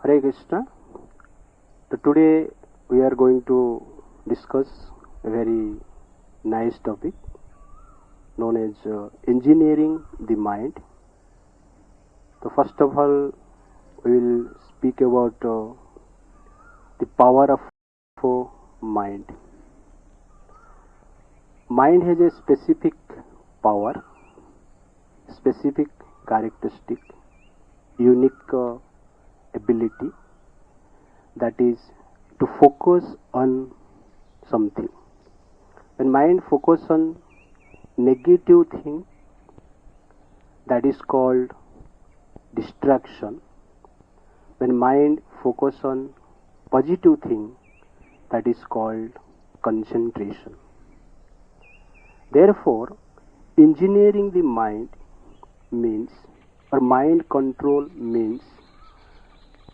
Hare Krishna. So today we are going to discuss a very nice topic known as engineering the mind. So first of all, we will speak about the power of mind. Mind has a specific power, specific characteristic, unique ability, that is to focus on something. When mind focus on negative thing, that is called distraction. When mind focus on positive thing, that is called concentration. Therefore, engineering the mind means, or mind control means,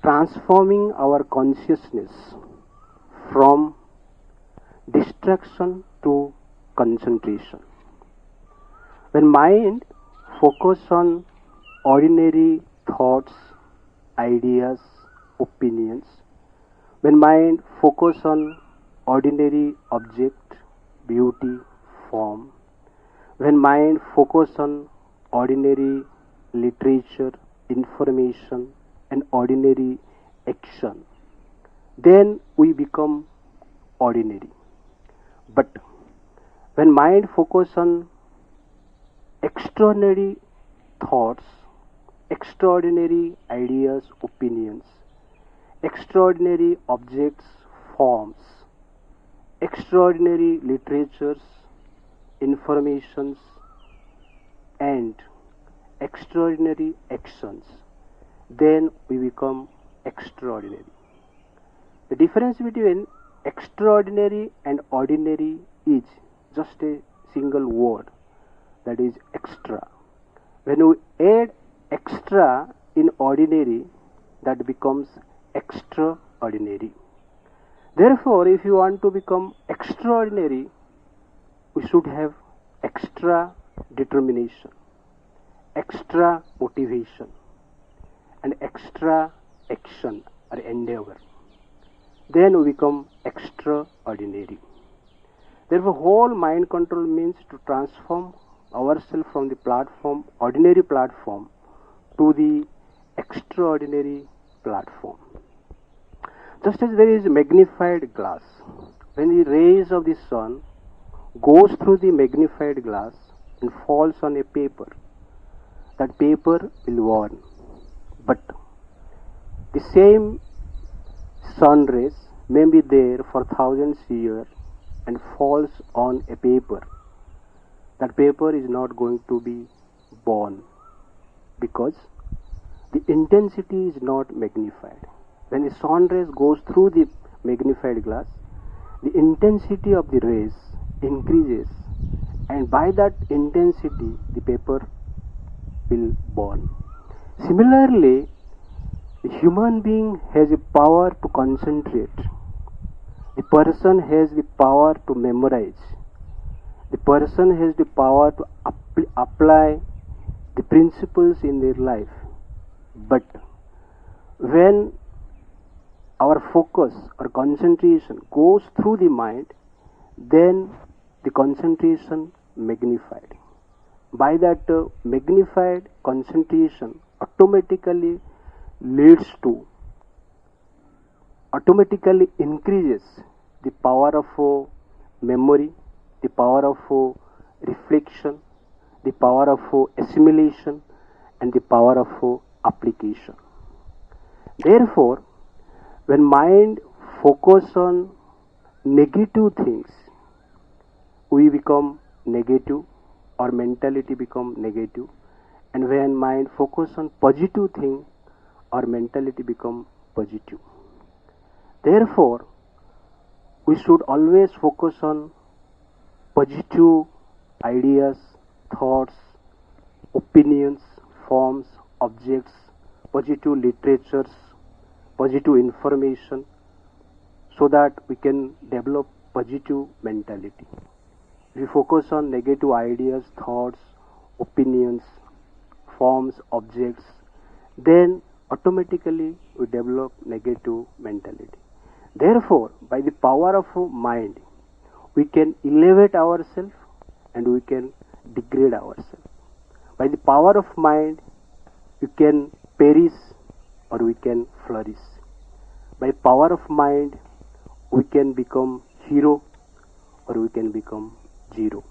transforming our consciousness from distraction to concentration. When mind focus on ordinary thoughts, ideas, opinions, when mind focus on ordinary object, beauty, form, when mind focus on ordinary literature, information, and ordinary action, then we become ordinary. But when mind focus on extraordinary thoughts, extraordinary ideas, opinions, extraordinary objects, forms, extraordinary literatures, informations, and extraordinary actions, then we become extraordinary. The difference between extraordinary and ordinary is just a single word, that is extra. When we add extra in ordinary, that becomes extraordinary. Therefore, if you want to become extraordinary, we should have extra determination, extra motivation, and extra action or endeavor. Then we become extraordinary. Therefore, whole mind control means to transform ourselves from the platform, ordinary platform, to the extraordinary platform. Just as there is magnified glass, when the rays of the sun goes through the magnified glass and falls on a paper, that paper will burn. But the same sun rays may be there for thousands of years and falls on a paper. That paper is not going to be burned because the intensity is not magnified. When the sun rays goes through the magnified glass, the intensity of the rays increases, and by that intensity the paper will burn. Similarly, the human being has a power to concentrate. The person has the power to memorize. The person has the power to apply the principles in their life. But when our focus or concentration goes through the mind, then the concentration magnified. By that magnified concentration automatically increases the power of memory, the power of reflection, the power of assimilation, and the power of application. Therefore, when mind focus on negative things, we become negative, our mentality become negative. And when mind focus on positive thing, our mentality become positive. Therefore, we should always focus on positive ideas, thoughts, opinions, forms, objects, positive literatures, positive information, so that we can develop positive mentality. If we focus on negative ideas, thoughts, opinions, forms, objects, then automatically we develop negative mentality. Therefore, by the power of mind, we can elevate ourselves and we can degrade ourselves. By the power of mind, we can perish or we can flourish. By power of mind, we can become hero or we can become zero.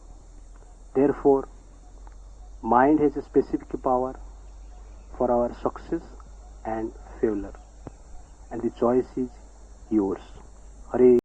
Therefore, mind has a specific power for our success and failure, and the choice is yours. Hare